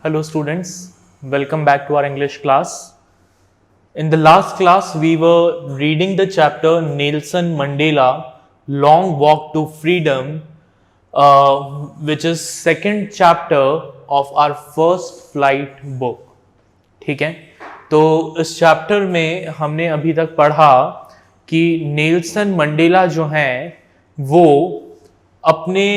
Hello students, welcome back to our English class. In the last class, we were reading the chapter Nelson Mandela, Long Walk to Freedom, which is second chapter of our first flight book. ठीक है, तो इस chapter में हमने अभी तक पढ़ा कि नेल्सन मंडेला जो हैं वो अपने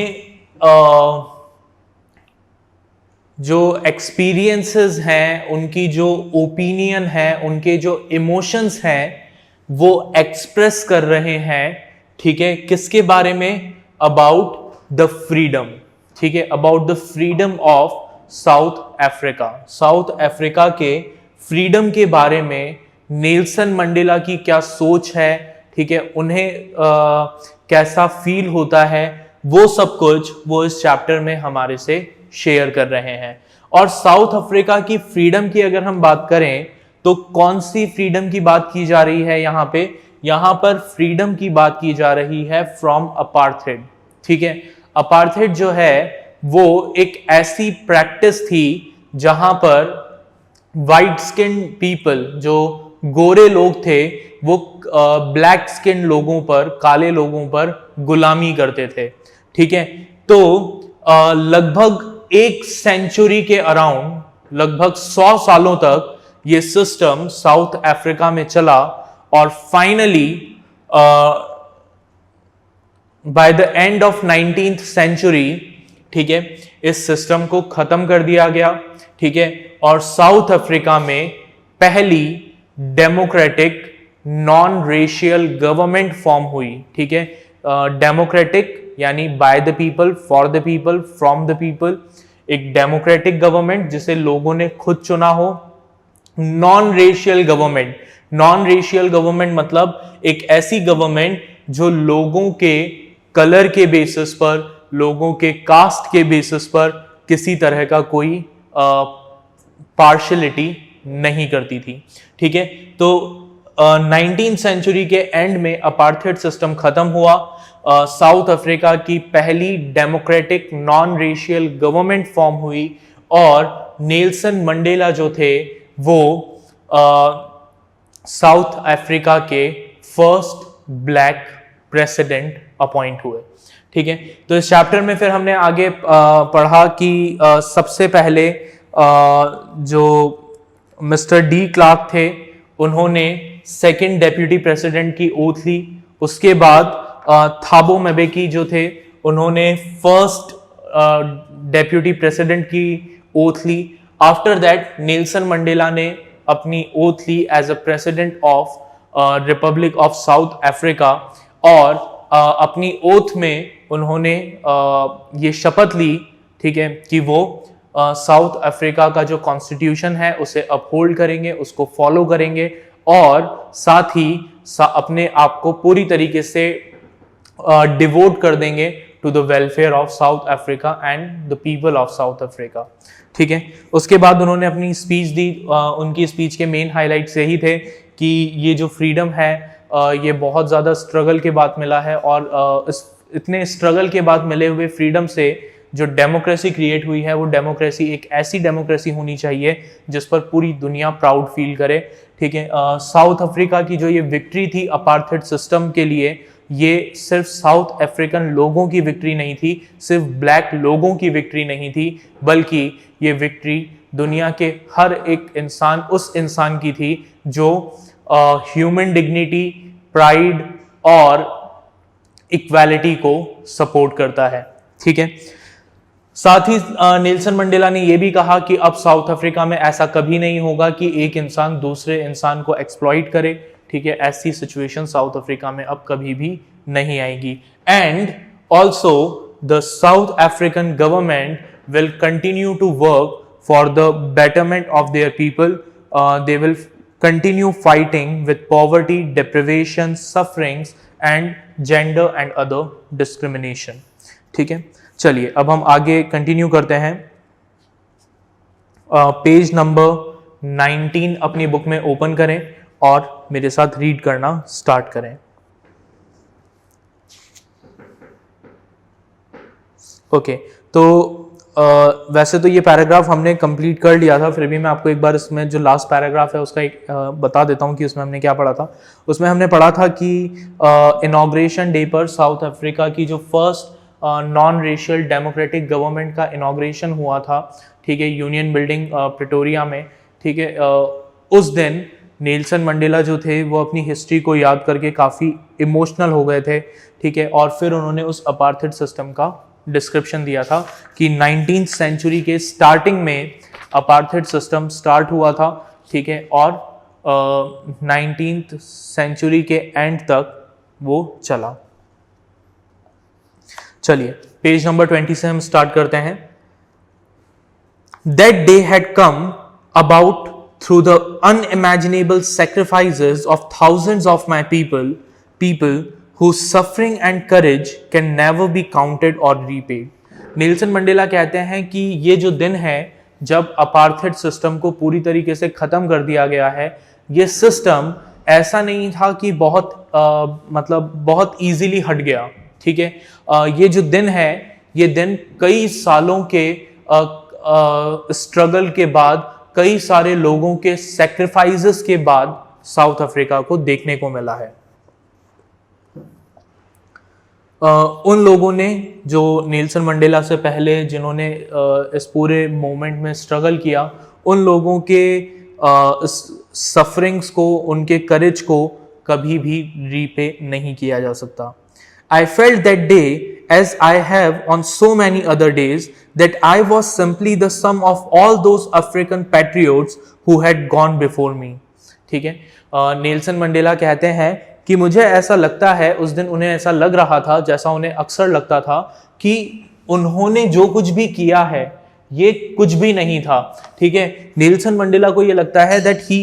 जो एक्सपीरियंसेस हैं, उनकी जो ओपिनियन है, उनके जो इमोशंस हैं वो एक्सप्रेस कर रहे हैं. ठीक है, किसके बारे में? About the freedom. ठीक है, about the freedom of South Africa. South Africa के फ्रीडम के बारे में नेल्सन मंडेला की क्या सोच है, ठीक है, उन्हें कैसा फील होता है, वो सब कुछ वो इस चैप्टर में हमारे से शेयर कर रहे हैं. और साउथ अफ्रीका की फ्रीडम की अगर हम बात करें तो कौन सी फ्रीडम की बात की जा रही है यहाँ पे? यहाँ पर फ्रीडम की बात की जा रही है फ्रॉम अपार्थेड. ठीक है, अपार्थेड जो है वो एक ऐसी प्रैक्टिस थी जहां पर वाइट स्किन पीपल, जो गोरे लोग थे, वो ब्लैक स्किन लोगों पर, काले लोगों पर गुलामी करते थे. ठीक है, तो लगभग एक सेंचुरी के अराउंड, लगभग 100 सालों तक ये सिस्टम साउथ अफ्रीका में चला और finally by the end of 19th century, ठीक है, इस सिस्टम को खत्म कर दिया गया. ठीक है, और साउथ अफ्रीका में पहली democratic non racial government form हुई. ठीक है, डेमोक्रेटिक यानी by the people, for the people, from the people. एक डेमोक्रेटिक गवर्नमेंट जिसे लोगों ने खुद चुना हो. Non racial government. Non racial government मतलब एक ऐसी गवर्नमेंट जो लोगों के कलर के बेसिस पर, लोगों के कास्ट के बेसिस पर किसी तरह का कोई पार्शियलिटी नहीं करती थी. ठीक है, तो 19th सेंचुरी के एंड में अपार्थेड सिस्टम खत्म हुआ. साउथ अफ्रीका की पहली democratic non racial government form हुई और नेल्सन मंडेला जो थे वो साउथ अफ्रीका के फर्स्ट ब्लैक प्रेसिडेंट अपॉइंट हुए. ठीक है, तो इस चैप्टर में फिर हमने आगे पढ़ा कि सबसे पहले जो मिस्टर डी क्लार्क थे उन्होंने सेकंड डेप्यूटी प्रेसिडेंट की ओथ ली. उसके बाद थाबो म्बेकी जो थे उन्होंने फर्स्ट डेप्यूटी प्रेसिडेंट की ओथ ली. आफ्टर दैट नेल्सन मंडेला ने अपनी ओथ ली as a president of Republic of South Africa और अपनी ओथ में उन्होंने ये शपथ ली, ठीक है, कि वो साउथ अफ्रीका का जो कॉन्स्टिट्यूशन है उसे अपहोल्ड करेंगे, उसको फॉलो करेंगे और साथ ही अपने आप को पूरी तरीके से डिवोट कर देंगे to the welfare of South Africa and the people of South Africa. ठीक है, उसके बाद उन्होंने अपनी स्पीच दी. उनकी स्पीच के मेन हाइलाइट्स यही थे कि ये जो फ्रीडम है ये बहुत ज़्यादा स्ट्रगल के बाद मिला है और इतने स्ट्रगल के बाद मिले हुए फ्रीडम से जो डेमोक्रेसी क्रिएट हुई है वो डेमोक्रेसी एक ऐसी डेमोक्रेसी होनी चाहिए जिस पर पूरी दुनिया प्राउड फील करे. ठीक है, साउथ अफ्रीका की जो ये विक्ट्री थी अपार्थेड सिस्टम के लिए, ये सिर्फ साउथ अफ्रीकन लोगों की विक्ट्री नहीं थी, सिर्फ ब्लैक लोगों की विक्ट्री नहीं थी, बल्कि ये विक्ट्री दुनिया के हर एक इंसान, उस इंसान की थी जो ह्यूमन डिग्निटी, प्राइड और इक्वालिटी को सपोर्ट करता है. ठीक है, साथ ही नेल्सन मंडेला ने यह भी कहा कि अब साउथ अफ्रीका में ऐसा कभी नहीं होगा कि एक इंसान दूसरे इंसान को एक्सप्लॉइट करे. ठीक है, ऐसी सिचुएशन साउथ अफ्रीका में अब कभी भी नहीं आएगी. And also the South African government will continue to work for the betterment of their people. They will continue fighting with poverty, deprivation, sufferings and gender and other discrimination. ठीक है, चलिए अब हम आगे कंटिन्यू करते हैं. पेज नंबर 19 अपनी book में ओपन करें और मेरे साथ रीड करना स्टार्ट करें. ओके, तो वैसे तो ये पैराग्राफ हमने कंप्लीट कर लिया था, फिर भी मैं आपको एक बार इसमें जो लास्ट पैराग्राफ है उसका एक बता देता हूँ कि उसमें हमने क्या पढ़ा था। उसमें हमने पढ़ा था कि इनॉग्रेशन डे पर साउथ अफ्रीका की जो first non racial democratic government का इनॉग्रेशन हुआ था, ठीक है, यूनियन बिल्डिंग प्रिटोरिया में, ठीक है, उस दिन नेल्सन मंडेला जो थे वो अपनी हिस्ट्री को याद करके काफ़ी इमोशनल हो गए थे, ठीक है, और फिर उन्होंने उस अपार्थाइड सिस्टम का डिस्क्रिप्शन दिया था कि 19th सेंचुरी के स्टार्टिंग में अपार्थाइड सिस्टम स्टार्ट हुआ था, ठीक है, और 19th सेंचुरी के एंड तक वो चला। चलिए पेज नंबर 20 से हम स्टार्ट करते हैं। That day had come about through the unimaginable sacrifices of thousands of my people whose suffering and courage can never be counted or repaid. Nelson Mandela कहते हैं कि ये जो दिन है जब अपार्थाइड सिस्टम को पूरी तरीके से खत्म कर दिया गया है, ये सिस्टम ऐसा नहीं था कि मतलब बहुत इजीली हट गया, ठीक है। ये जो दिन है, ये दिन कई सालों के स्ट्रगल के बाद, कई सारे लोगों के सैक्रिफाइसेस के बाद साउथ अफ्रीका को देखने को मिला है। उन लोगों ने जो नेल्सन मंडेला से पहले जिन्होंने इस पूरे मूवमेंट में स्ट्रगल किया, उन लोगों के सफरिंग्स को, उनके करेज को कभी भी रीपे नहीं किया जा सकता। I felt that day, as I have on so many other days, that I was simply the sum of all those African patriots who had gone before me. ठीक है, नेल्सन मंडेला कहते हैं कि मुझे ऐसा लगता है, उस दिन उन्हें ऐसा लग रहा था जैसा उन्हें अक्सर लगता था कि उन्होंने जो कुछ भी किया है ये कुछ भी नहीं था, ठीक है। नेल्सन मंडेला को ये लगता है that he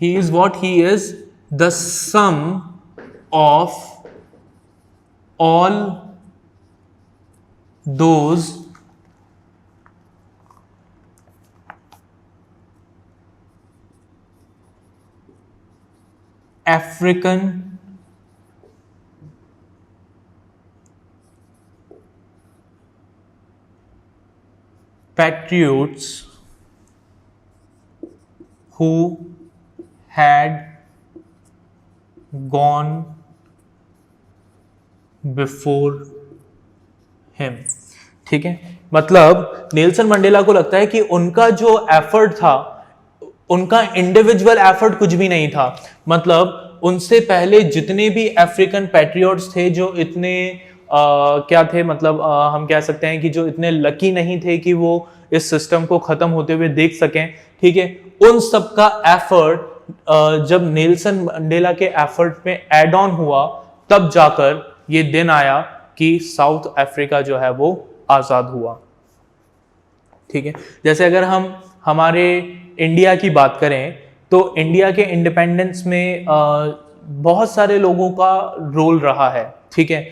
is what he is, the sum of all those African patriots who had gone before him, ठीक है। मतलब नेल्सन मंडेला को लगता है कि उनका जो एफर्ट था, उनका इंडिविजुअल एफर्ट कुछ भी नहीं था। मतलब उनसे पहले जितने भी अफ्रीकन पैट्रियट्स थे जो इतने क्या थे, मतलब हम कह सकते हैं कि जो इतने लकी नहीं थे कि वो इस सिस्टम को खत्म होते हुए देख सकें, ठीक है, उन सबका एफर्ट जब नेल्सन मंडेला के एफर्ट में एड ऑन हुआ, तब जाकर ये दिन आया कि साउथ अफ्रीका जो है वो आजाद हुआ, ठीक है। जैसे अगर हम हमारे इंडिया की बात करें तो इंडिया के इंडिपेंडेंस में बहुत सारे लोगों का रोल रहा है, ठीक है।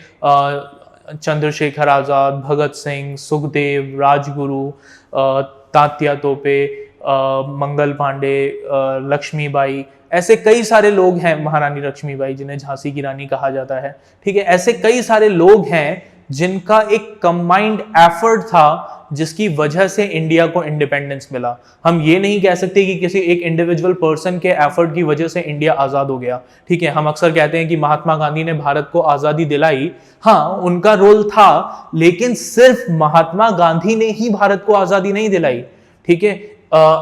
चंद्रशेखर आजाद, भगत सिंह, सुखदेव, राजगुरु, तात्या तोपे, मंगल पांडे, लक्ष्मीबाई, ऐसे कई सारे लोग हैं, महारानी लक्ष्मीबाई जिन्हें झांसी की रानी कहा जाता है, ठीक है। ऐसे कई सारे लोग हैं जिनका एक कंबाइंड एफर्ट था जिसकी वजह से इंडिया को इंडिपेंडेंस मिला। हम ये नहीं कह सकते कि किसी एक इंडिविजुअल पर्सन के एफर्ट की वजह से इंडिया आजाद हो गया, ठीक है। हम अक्सर कहते हैं कि महात्मा गांधी ने भारत को आजादी दिलाई, हाँ उनका रोल था, लेकिन सिर्फ महात्मा गांधी ने ही भारत को आजादी नहीं दिलाई, ठीक है।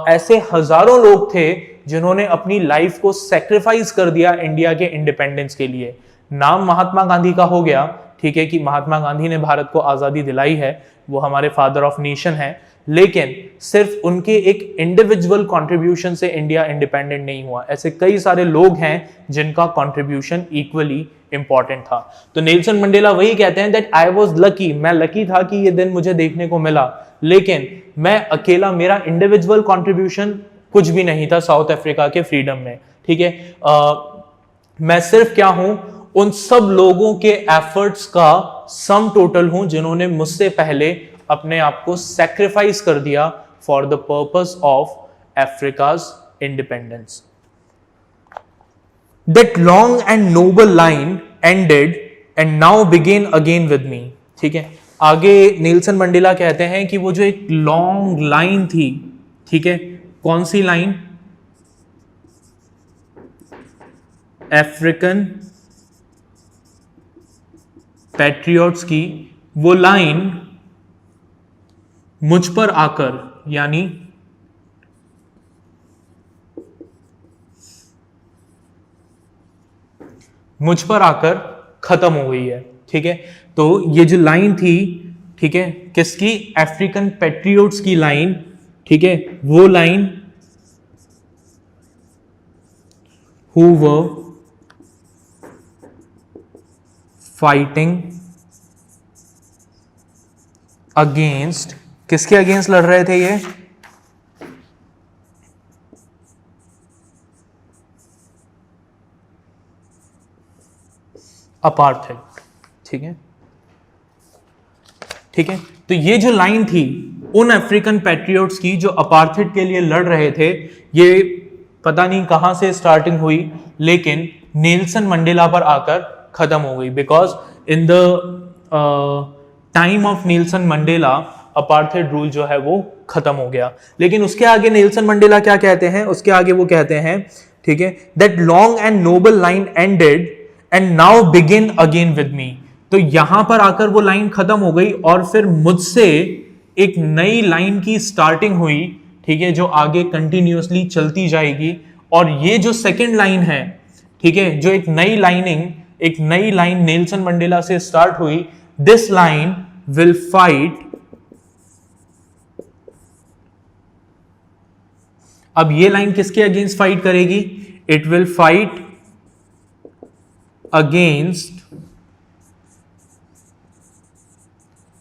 ऐसे हजारों लोग थे जिन्होंने अपनी लाइफ को सेक्रीफाइस कर दिया इंडिया के इंडिपेंडेंस के लिए। नाम महात्मा गांधी का हो गया, ठीक है, कि महात्मा गांधी ने भारत को आजादी दिलाई है, वो हमारे फादर ऑफ नेशन है, लेकिन सिर्फ उनके एक इंडिविजुअल कंट्रीब्यूशन से इंडिया इंडिपेंडेंट नहीं हुआ। ऐसे कई सारे लोग हैं जिनका कंट्रीब्यूशन इक्वली इंपॉर्टेंट था। तो नेल्सन मंडेला वही कहते हैं दैट आई वाज लकी, मैं लकी था कि ये दिन मुझे देखने को मिला, लेकिन मैं अकेला, मेरा इंडिविजुअल कंट्रीब्यूशन कुछ भी नहीं था साउथ अफ्रीका के फ्रीडम में, ठीक है। मैं सिर्फ क्या हूं, उन सब लोगों के एफर्ट्स का सम टोटल हूं जिन्होंने मुझसे पहले अपने आप को सैक्रिफाइस कर दिया for the purpose of Africa's independence. That long and noble line ended and now begin again with me, ठीक है। आगे नेल्सन मंडेला कहते हैं कि वो जो एक लॉन्ग लाइन थी, ठीक है, कौन सी लाइन? अफ्रीकन पैट्रियट्स की, वो लाइन मुझ पर आकर, यानी मुझ पर आकर खत्म हो गई है, ठीक है। तो ये जो लाइन थी, ठीक है, किसकी? अफ्रीकन पैट्रियट्स की लाइन, ठीक है, वो line who were fighting against, किसके अगेंस्ट लड़ रहे थे ये? अपार्थाइड, ठीक है, ठीक है। तो ये जो लाइन थी उन अफ्रीकन पैट्रियट्स की जो अपार्थाइड के लिए लड़ रहे थे, ये पता नहीं कहां से स्टार्टिंग हुई, लेकिन नेल्सन मंडेला पर आकर खत्म हो गई। Because in the time of Nelson Mandela apartheid rule जो है वो खत्म हो गया। लेकिन उसके आगे नेल्सन मंडेला क्या कहते हैं? उसके आगे वो कहते हैं, ठीक है, that long and noble line ended and now begin again with me. तो यहां पर आकर वो लाइन खत्म हो गई और फिर मुझसे एक नई लाइन की स्टार्टिंग हुई, ठीक है, जो आगे कंटिन्यूअसली चलती जाएगी। और ये जो सेकंड लाइन है, ठीक है, जो एक नई लाइन नेल्सन मंडेला से स्टार्ट हुई, दिस लाइन विल फाइट। अब ये लाइन किसके अगेंस्ट फाइट करेगी? It will fight against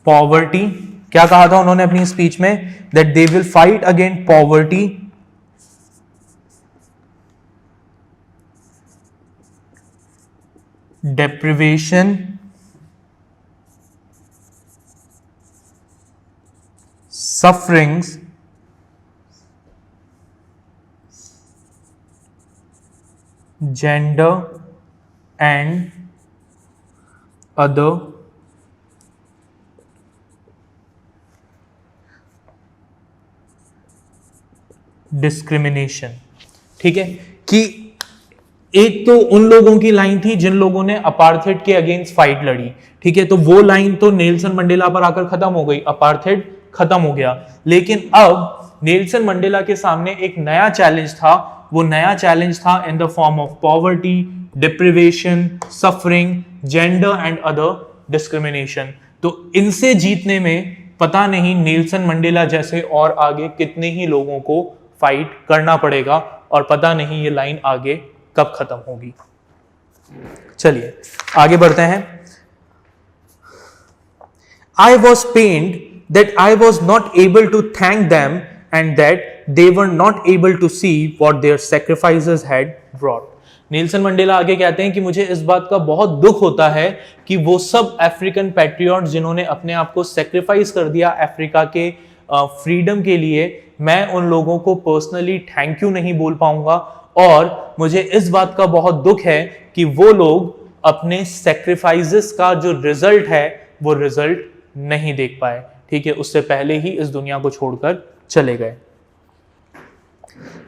poverty. क्या कहा था उन्होंने अपनी स्पीच में? That they will fight against poverty, deprivation, sufferings, gender and other discrimination। ठीक है, कि एक तो उन लोगों की लाइन थी जिन लोगों ने अपार्थाइड के अगेंस्ट फाइट लड़ी, ठीक है, तो वो लाइन तो नेल्सन मंडेला पर आकर खत्म हो गई, अपार्थाइड खत्म हो गया। लेकिन अब नेल्सन मंडेला के सामने एक नया चैलेंज था। वो नया चैलेंज था in the form of poverty, deprivation, suffering, gender and other discrimination. तो इनसे जीतने में पता नहीं नेल्सन मंडेला जैसे और आगे कितने ही लोगों को फाइट करना पड़ेगा, और पता नहीं ये लाइन आगे कब खत्म होगी। चलिए आगे बढ़ते हैं। I was pained that I was not able to thank them and that they were not able to see what their sacrifices had brought। Nelson Mandela आगे कहते हैं कि मुझे इस बात का बहुत दुख होता है कि वो सब अफ्रीकन पैट्रियट्स जिन्होंने अपने आप को सेक्रीफाइस कर दिया अफ्रीका के फ्रीडम के लिए, मैं उन लोगों को पर्सनली थैंक यू नहीं बोल पाऊंगा, और मुझे इस बात का बहुत दुख है कि वो लोग अपने सेक्रीफाइसेस का जो रिजल्ट है वो रिजल्ट नहीं देख पाए, ठीक है, उससे पहले ही इस दुनिया को छोड़कर चले गए।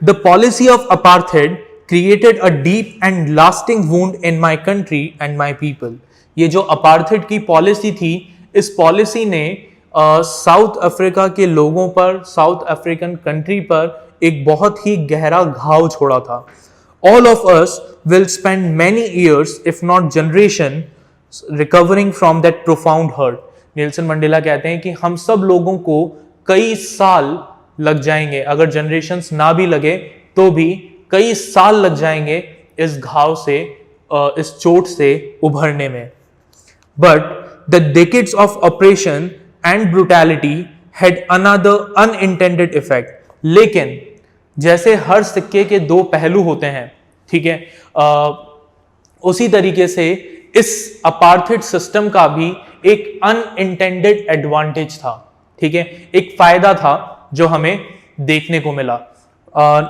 The policy of apartheid created a deep and lasting wound in my country and my people. ये जो अपार्थाइड की पॉलिसी थी, इस पॉलिसी ने साउथ अफ्रीका के लोगों पर, साउथ अफ्रीकन कंट्री पर एक बहुत ही गहरा घाव छोड़ा था। All of us will spend many years, if not generations, recovering from that profound hurt। Nelson Mandela कहते हैं कि हम सब लोगों को कई साल लग जाएंगे, अगर जनरेशंस ना भी लगे तो भी कई साल लग जाएंगे इस घाव से, इस चोट से उभरने में। But the decades of oppression and brutality had another unintended effect। लेकिन जैसे हर सिक्के के दो पहलू होते हैं, ठीक है, उसी तरीके से इस अपार्थाइड सिस्टम का भी एक अनइंटेंडेड एडवांटेज था, ठीक है, एक फायदा था जो हमें देखने को मिला।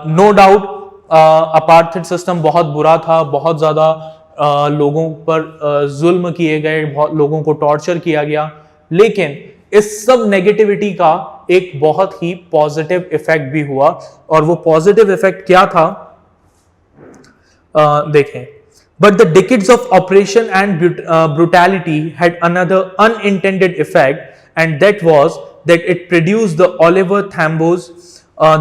नो डाउट अपार्थाइड सिस्टम बहुत बुरा था, बहुत ज्यादा लोगों पर जुल्म किए गए, बहुत लोगों को टॉर्चर किया गया, लेकिन इस सब नेगेटिविटी का एक बहुत ही पॉजिटिव इफेक्ट भी हुआ, और वो पॉजिटिव इफेक्ट क्या था देखें. But the decades of oppression and brutality had another unintended effect, and that was that it produced the Oliver Thambos,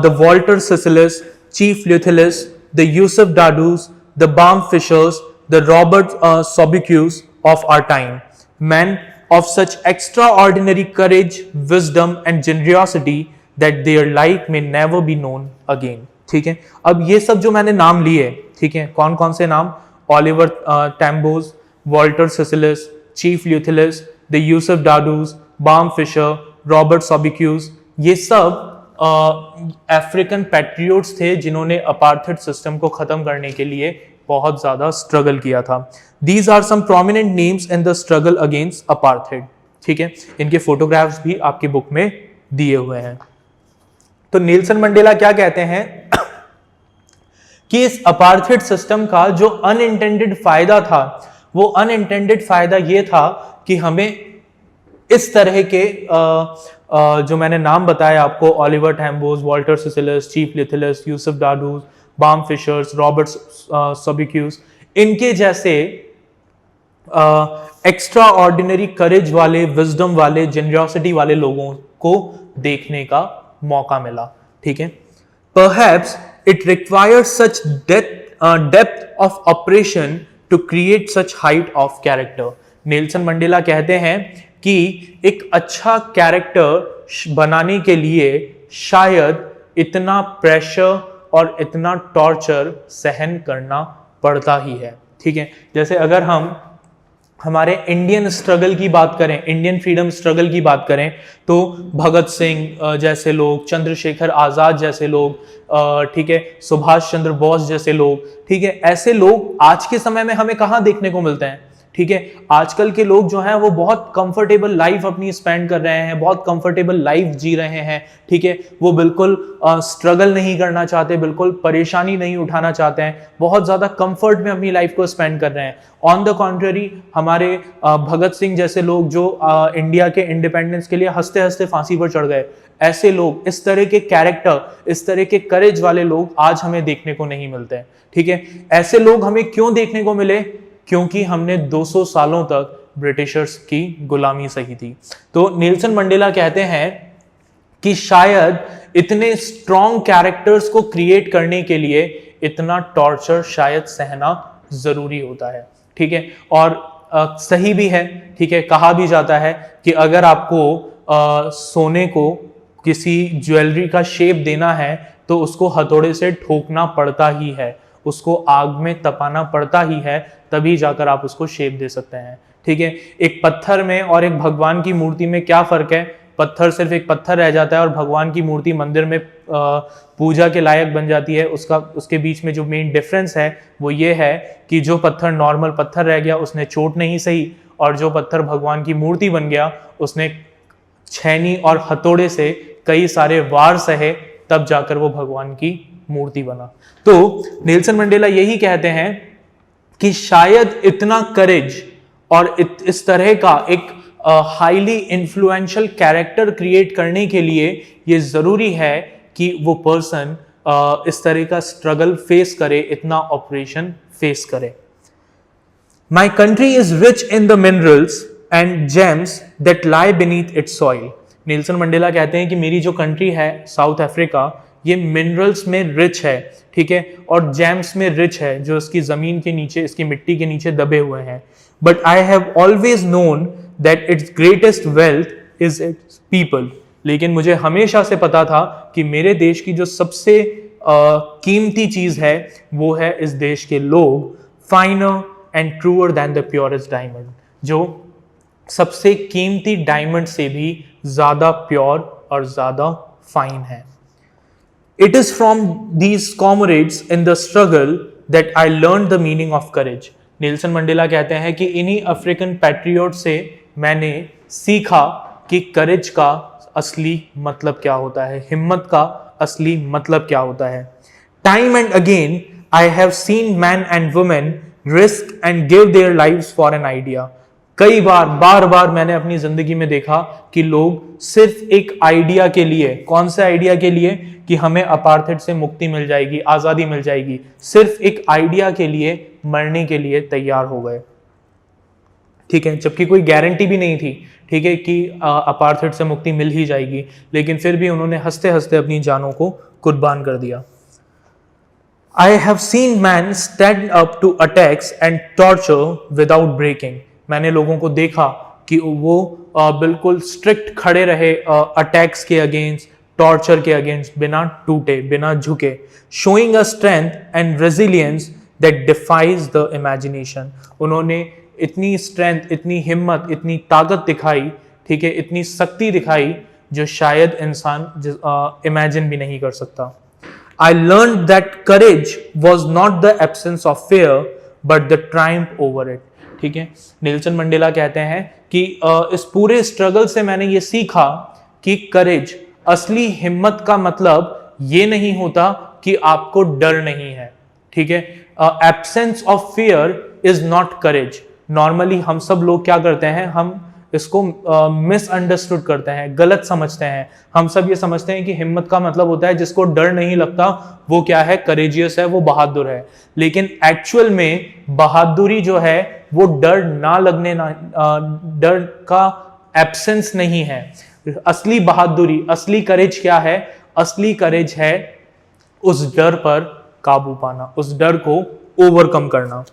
the Walter Sisselus, Chief Luthulus, the Yusuf Dadus, the Balm Fishers, the Robert Sobicus of our time. Men of such extraordinary courage, wisdom, and generosity that their like may never be known again. ठीक है, अब ये सब जो मैंने नाम लिए, ठीक है, कौन कौन से नाम? Oliver Tambos, Walter Sisselus, Chief Luthulus, the Yusuf Dadus, Balm Fisher, Robert Sobicus, ये सब अफ्रीकन पैट्रियोट्स थे जिन्होंने अपार्थाइड सिस्टम को खत्म करने के लिए बहुत ज्यादा स्ट्रगल किया था. These are some prominent names in the struggle against apartheid. ठीक है, इनके फोटोग्राफ्स भी आपकी बुक में दिए हुए हैं. तो नेल्सन मंडेला क्या कहते हैं कि इस अपार्थाइड सिस्टम का जो अनइंटेंडेड फायदा था, वो अनइंटेंडेड फायदा ये था कि हमें इस तरह के जो मैंने नाम बताया आपको, Oliver Tambos, Walter Sisulus, chief Luthulis, Yusuf Dadoos, Bram Fischers, Robert Sobukwes, इनके जैसे एक्स्ट्रा ऑर्डिनरी करेज वाले, विजडम वाले, जेनरोसिटी वाले लोगों को देखने का मौका मिला. ठीक है, perhaps it requires such depth of operation to create such height of character. Nelson Mandela कहते हैं कि एक अच्छा कैरेक्टर बनाने के लिए शायद इतना प्रेशर और इतना टॉर्चर सहन करना पड़ता ही है. ठीक है, जैसे अगर हम हमारे इंडियन स्ट्रगल की बात करें, इंडियन फ्रीडम स्ट्रगल की बात करें, तो भगत सिंह जैसे लोग, चंद्रशेखर आजाद जैसे लोग, ठीक है, सुभाष चंद्र बोस जैसे लोग, ठीक है, ऐसे लोग आज के समय में हमें कहाँ देखने को मिलते हैं. ठीक है, आजकल के लोग जो हैं वो बहुत कंफर्टेबल लाइफ अपनी स्पेंड कर रहे हैं, बहुत कंफर्टेबल लाइफ जी रहे हैं. ठीक है, वो बिल्कुल स्ट्रगल नहीं करना चाहते, बिल्कुल परेशानी नहीं उठाना चाहते हैं, बहुत ज्यादा कंफर्ट में अपनी लाइफ को स्पेंड कर रहे हैं. ऑन द कॉन्ट्ररी हमारे भगत सिंह जैसे लोग जो इंडिया के इंडिपेंडेंस के लिए हंसते हंसते फांसी पर चढ़ गए, ऐसे लोग, इस तरह के कैरेक्टर, इस तरह के करेज वाले लोग आज हमें देखने को नहीं मिलते हैं. ठीक है, ऐसे लोग हमें क्यों देखने को मिले? क्योंकि हमने 200 सालों तक ब्रिटिशर्स की गुलामी सही थी. तो नेल्सन मंडेला कहते हैं कि शायद इतने स्ट्रॉन्ग कैरेक्टर्स को क्रिएट करने के लिए इतना टॉर्चर शायद सहना जरूरी होता है. ठीक है, और सही भी है. ठीक है, कहा भी जाता है कि अगर आपको सोने को किसी ज्वेलरी का शेप देना है तो उसको हथौड़े से ठोकना पड़ता ही है, उसको आग में तपाना पड़ता ही है, तभी जाकर आप उसको शेप दे सकते हैं. ठीक है, एक पत्थर में और एक भगवान की मूर्ति में क्या फर्क है? पत्थर सिर्फ एक पत्थर रह जाता है और भगवान की मूर्ति मंदिर में पूजा के लायक बन जाती है. उसके बीच में जो मेन डिफरेंस है वो ये है कि जो पत्थर नॉर्मल पत्थर रह गया उसने चोट नहीं सही, और जो पत्थर भगवान की मूर्ति बन गया उसने छैनी और हथौड़े से कई सारे वार सहे, तब जाकर वो भगवान की मूर्ति बना. तो नेल्सन मंडेला यही कहते हैं कि शायद इतना करेज और इस तरह का एक हाईली इन्फ्लुएंशियल कैरेक्टर क्रिएट करने के लिए ये जरूरी है कि वो पर्सन इस तरह का स्ट्रगल फेस करे, इतना ऑपरेशन फेस करे. My country is rich in the minerals and James that lie beneath it's soil. Nelson Mandela कहते हैं कि मेरी जो कंट्री है साउथ अफ्रीका, ये मिनरल्स में रिच है. ठीक है, और जेम्स में रिच है, जो इसकी जमीन के नीचे, इसकी मिट्टी के नीचे दबे हुए हैं. But I have always known that it's greatest wealth is it's people. लेकिन मुझे हमेशा से पता था कि मेरे देश की जो सबसे कीमती चीज है वो है इस देश के लोग. Finer and truer than the purest diamond, जो सबसे कीमती डायमंड से भी ज्यादा प्योर और ज्यादा फाइन है. It is from these comrades in the struggle that I learned the meaning of courage. Nelson Mandela कहते हैं कि इन्हीं अफ्रीकन पैट्रियोट से मैंने सीखा कि करेज का असली मतलब क्या होता है, हिम्मत का असली मतलब क्या होता है. Time and again I have seen men and women risk and give their lives for an idea. कई बार बार मैंने अपनी जिंदगी में देखा कि लोग सिर्फ एक आइडिया के लिए, कौन से आइडिया के लिए, कि हमें अपार्थाइड से मुक्ति मिल जाएगी, आजादी मिल जाएगी, सिर्फ एक आइडिया के लिए मरने के लिए तैयार हो गए, ठीक है, जबकि कोई गारंटी भी नहीं थी, ठीक है, कि अपार्थाइड से मुक्ति मिल ही जाएगी, लेकिन फिर भी उन्होंने हंसते हंसते अपनी जानों को कुर्बान कर दिया। I have seen men stand up to attacks and torture without breaking. मैंने लोगों को देखा कि वो बिल्कुल स्ट्रिक्ट खड़े रहे अटैक्स के अगेंस्ट, टॉर्चर के अगेंस्ट, बिना टूटे, बिना झुके, showing a strength and resilience that defies the imagination. उन्होंने इतनी स्ट्रेंथ, इतनी हिम्मत, इतनी ताकत दिखाई, ठीक है, इतनी शक्ति दिखाई जो शायद इंसान इमेजिन भी नहीं कर सकता। I learned that courage was not the absence of fear, but the triumph over it. ठीक है, नेल्सन मंडेला कहते हैं कि इस पूरे स्ट्रगल से मैंने ये सीखा कि करेज, असली हिम्मत का मतलब ये नहीं होता कि आपको डर नहीं है, ठीक है। Absence of fear is not courage. Normally हम सब लोग क्या करते हैं, हम इसको मिसअंडरस्टूड करते हैं, गलत समझते हैं। हम सब ये समझते हैं कि हिम्मत का मतलब होता है जिसको डर नहीं लगता वो क्या है, करेजियस है, वो बहादुर है। लेकिन एक्चुअल में बहादुरी जो है वो डर ना लगने, डर का एब्सेंस नहीं है। असली बहादुरी, असली करेज क्या है? असली करेज है उस डर पर काबू पाना, उस डर को ओवरकम करना।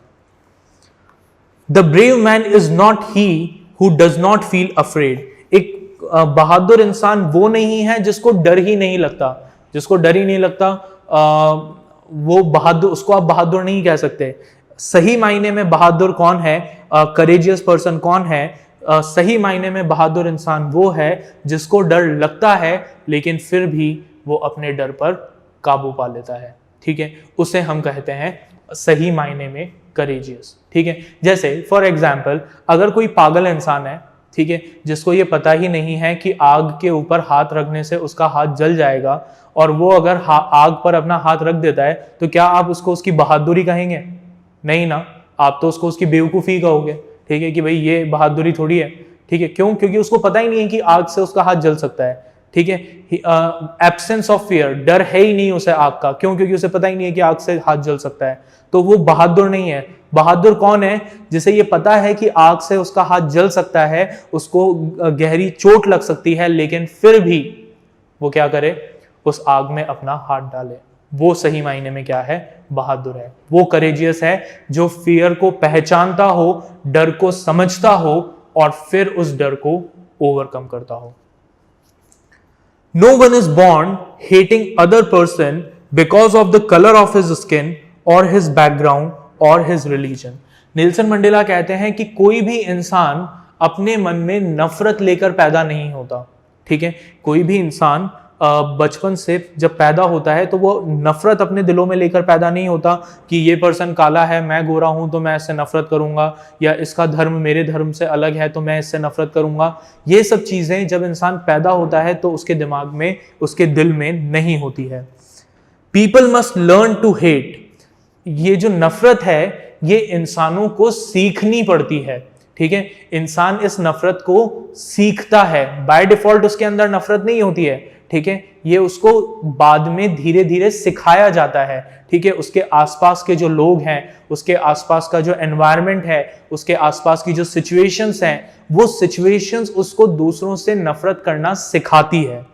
The brave man is not he who does not feel afraid. एक बहादुर इंसान वो नहीं है जिसको डर ही नहीं लगता। जिसको डर ही नहीं लगता वो बहादुर, उसको आप बहादुर नहीं कह सकते। सही मायने में बहादुर कौन है, करेजियस पर्सन कौन है? सही मायने में बहादुर इंसान वो है जिसको डर लगता है लेकिन फिर भी वो अपने डर पर काबू पा लेता है, ठीक है, उसे हम कहते हैं सही मायने में करेजियस, ठीक है। जैसे फॉर एग्जाम्पल, अगर कोई पागल इंसान है, ठीक है, जिसको ये पता ही नहीं है कि आग के ऊपर हाथ रखने से उसका हाथ जल जाएगा, और वो अगर आग पर अपना हाथ रख देता है, तो क्या आप उसको उसकी बहादुरी कहेंगे? नहीं ना, आप तो उसको उसकी बेवकूफ़ी कहोगे, ठीक है, कि भाई ये बहादुरी थोड़ी है, ठीक है। क्यों? क्योंकि उसको पता ही नहीं है कि आग से उसका हाथ जल सकता है, ठीक है। एब्सेंस ऑफ फियर, डर है ही नहीं उसे आग का। क्यों? क्योंकि उसे पता ही नहीं है कि आग से हाथ जल सकता है, तो वो बहादुर नहीं है। बहादुर कौन है? जिसे ये पता है कि आग से उसका हाथ जल सकता है, उसको गहरी चोट लग सकती है, लेकिन फिर भी वो क्या करे, उस आग में अपना हाथ डाले। वो सही मायने में क्या है? बहादुर है। वो करेजियस है जो फियर को पहचानता हो, डर को समझता हो और फिर उस डर को ओवरकम करता हो। No one is born hating other person because of the color of his skin or his background or his religion. Nelson Mandela कहते हैं कि कोई भी इंसान अपने मन में नफरत लेकर पैदा नहीं होता, ठीक है। कोई भी इंसान बचपन से जब पैदा होता है तो वो नफरत अपने दिलों में लेकर पैदा नहीं होता कि ये पर्सन काला है, मैं गोरा हूं तो मैं इससे नफरत करूंगा, या इसका धर्म मेरे धर्म से अलग है तो मैं इससे नफरत करूंगा। ये सब चीजें जब इंसान पैदा होता है तो उसके दिमाग में, उसके दिल में नहीं होती है। People must learn to hate. ये जो नफरत है ये इंसानों को सीखनी पड़ती है, ठीक है। इंसान इस नफरत को सीखता है, बाय डिफॉल्ट उसके अंदर नफरत नहीं होती है, ठीक है। ये उसको बाद में धीरे धीरे सिखाया जाता है, ठीक है। उसके आसपास के जो लोग हैं, उसके आसपास का जो एनवायरनमेंट है, उसके आसपास की जो सिचुएशंस हैं, वो सिचुएशंस उसको दूसरों से नफरत करना सिखाती है।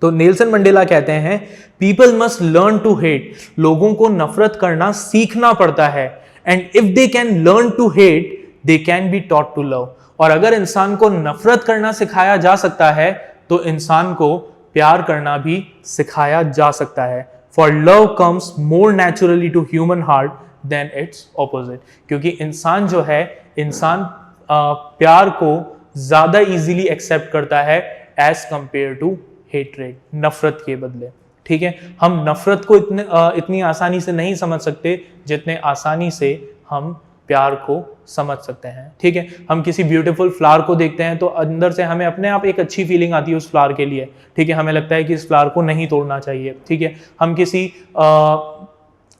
तो नेल्सन मंडेला कहते हैं people must learn to hate. लोगों को नफरत करना सीखना पड़ता है। And if they can learn to hate they can be taught to love. और अगर इंसान को नफरत करना सिखाया जा सकता है तो इंसान को प्यार करना भी सिखाया जा सकता है। For love comes more naturally to human heart than its opposite. क्योंकि इंसान जो है, इंसान प्यार को ज्यादा इजीली एक्सेप्ट करता है एज कंपेयर टू हेट्रेड, नफरत के बदले, ठीक है। हम नफरत को इतनी आसानी से नहीं समझ सकते जितने आसानी से हम प्यार को समझ सकते हैं, ठीक है। हम किसी ब्यूटीफुल फ्लावर को देखते हैं तो अंदर से हमें अपने आप एक अच्छी फीलिंग आती है उस फ्लावर के लिए, ठीक है। हमें लगता है कि इस फ्लावर को नहीं तोड़ना चाहिए, ठीक है। हम किसी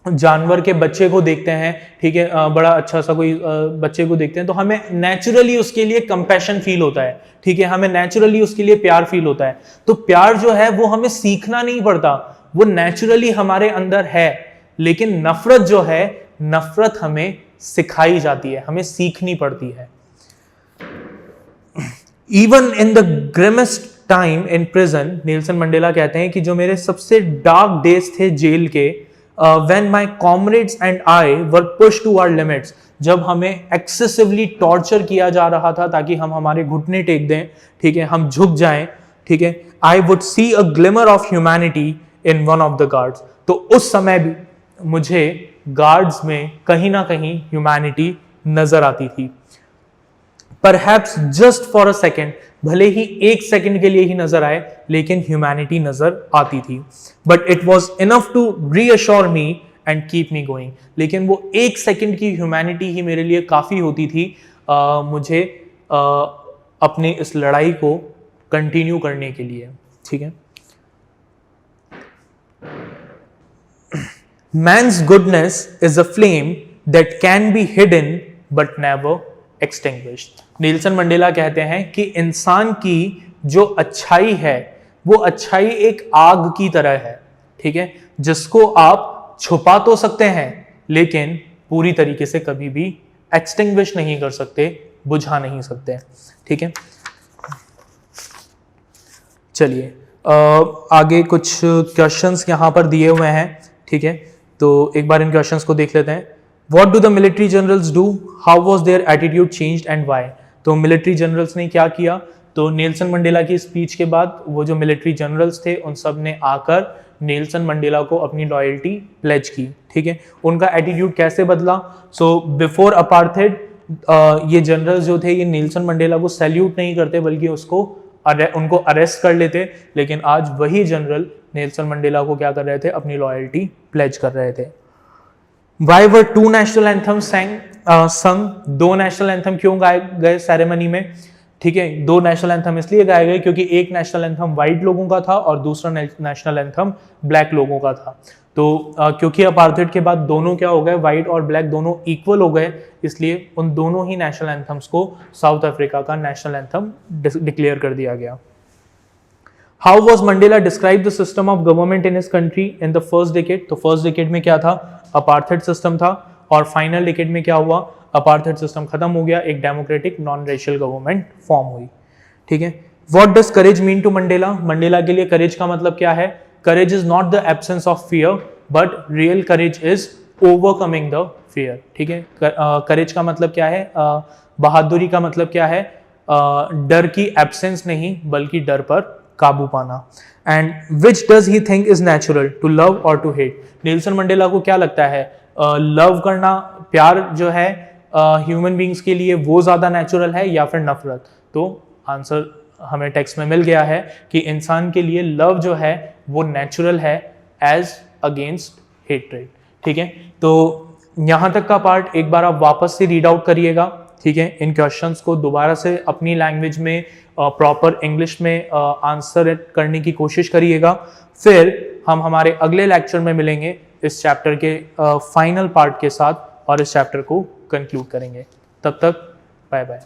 जानवर के बच्चे को देखते हैं, ठीक है, बड़ा अच्छा सा कोई बच्चे को देखते हैं, तो हमें नेचुरली उसके लिए कंपैशन फील होता है, ठीक है, हमें नेचुरली उसके लिए प्यार फील होता है। तो प्यार जो है वो हमें सीखना नहीं पड़ता, वो नेचुरली हमारे अंदर है। लेकिन नफरत जो है, नफरत हमें सिखाई जाती है, हमें सीखनी पड़ती है। Even in the grimmest time in prison, Nelson Mandela कहते हैं कि जो मेरे सबसे डार्क डेज थे जेल के, when my comrades and I were pushed to our limits, जब हमें एक्सेसिवली टॉर्चर किया जा रहा था ताकि हम हमारे घुटने टेक दें, ठीक है, हम झुक जाएं, ठीक है, I would see a glimmer of humanity in one of the guards, तो उस समय भी मुझे गार्ड्स में कहीं ना कहीं ह्यूमैनिटी नजर आती थी। Perhaps just for a second, भले ही एक सेकंड के लिए ही नजर आए, लेकिन ह्यूमैनिटी नजर आती थी। But it was enough to reassure me and keep me going, लेकिन वो एक सेकंड की ह्यूमैनिटी ही मेरे लिए काफी होती थी मुझे अपनी इस लड़ाई को कंटिन्यू करने के लिए, ठीक है। Man's goodness is a flame that can be hidden but never extinguished. Nelson Mandela कहते हैं कि इंसान की जो अच्छाई है वो अच्छाई एक आग की तरह है, ठीक है, जिसको आप छुपा तो सकते हैं लेकिन पूरी तरीके से कभी भी एक्सटिंग्विश नहीं कर सकते, बुझा नहीं सकते, ठीक है। चलिए आगे कुछ क्वेश्चंस यहां पर दिए हुए हैं, ठीक है, तो एक बार इन क्वेश्चंस को देख लेते हैं। What do the military generals do? How was their attitude changed and why? तो मिलिट्री जनरल्स ने क्या किया? तो नेल्सन मंडेला की स्पीच के बाद वो जो मिलिट्री जनरल्स थे उन सब ने आकर नेल्सन मंडेला को अपनी लॉयल्टी प्लेज की, ठीक है। उनका एटीट्यूड कैसे बदला? सो बिफोर अपार्थेड ये जनरल्स जो थे ये नेल्सन मंडेला को सैल्यूट नहीं करते बल्कि उनको अरेस्ट कर लेते, लेकिन आज वही जनरल नेल्सन मंडेला को क्या कर रहे थे? अपनी लॉयल्टी प्लेज कर रहे थे। Why were two national anthems sung? दो नेशनल एंथम क्यों गाए गए सेरेमनी में? ठीक है, दो नेशनल एंथम इसलिए गाए गए क्योंकि एक नेशनल एंथम व्हाइट लोगों का था और दूसरा नेशनल एंथम ब्लैक लोगों का था। तो क्योंकि अपार्थेड के बाद दोनों क्या हो गए, व्हाइट और ब्लैक दोनों इक्वल हो गए, इसलिए उन दोनों ही नेशनल एंथम्स को साउथ अफ्रीका का नेशनल एंथम डिक्लेयर कर दिया गया। How was Mandela describe the system of government in his country in the first decade? तो फर्स्ट डिकेड में क्या था? अपार्थेड सिस्टम था, और फाइनल डिकेड में क्या हुआ? अपार्थेड सिस्टम खत्म हो गया, एक democratic non racial government form हुई, ठीक है। What does courage mean to Mandela? Mandela के लिए करेज का मतलब क्या है? Courage is not the absence of fear, but real courage is overcoming the fear, ठीक है। करेज का मतलब क्या है? बहादुरी का मतलब क्या है? डर की एब्सेंस नहीं बल्कि डर पर काबू पाना। And which does he think is natural, to love और टू हेट? नेल्सन मंडेला को क्या लगता है, लव करना, प्यार जो है ह्यूमन बींग्स के लिए वो ज्यादा नेचुरल है या फिर नफरत? तो आंसर हमें टेक्स्ट में मिल गया है कि इंसान के लिए लव जो है वो नेचुरल है एज अगेंस्ट हेट्रेड, ठीक है। तो यहां तक का पार्ट एक बार आप वापस से रीड आउट करिएगा, ठीक है। इन क्वेश्चंस को दोबारा से अपनी लैंग्वेज में प्रॉपर इंग्लिश में आंसर करने की कोशिश करिएगा। फिर हम हमारे अगले लेक्चर में मिलेंगे इस चैप्टर के फाइनल पार्ट के साथ और इस चैप्टर को कंक्लूड करेंगे। तब तक बाय बाय।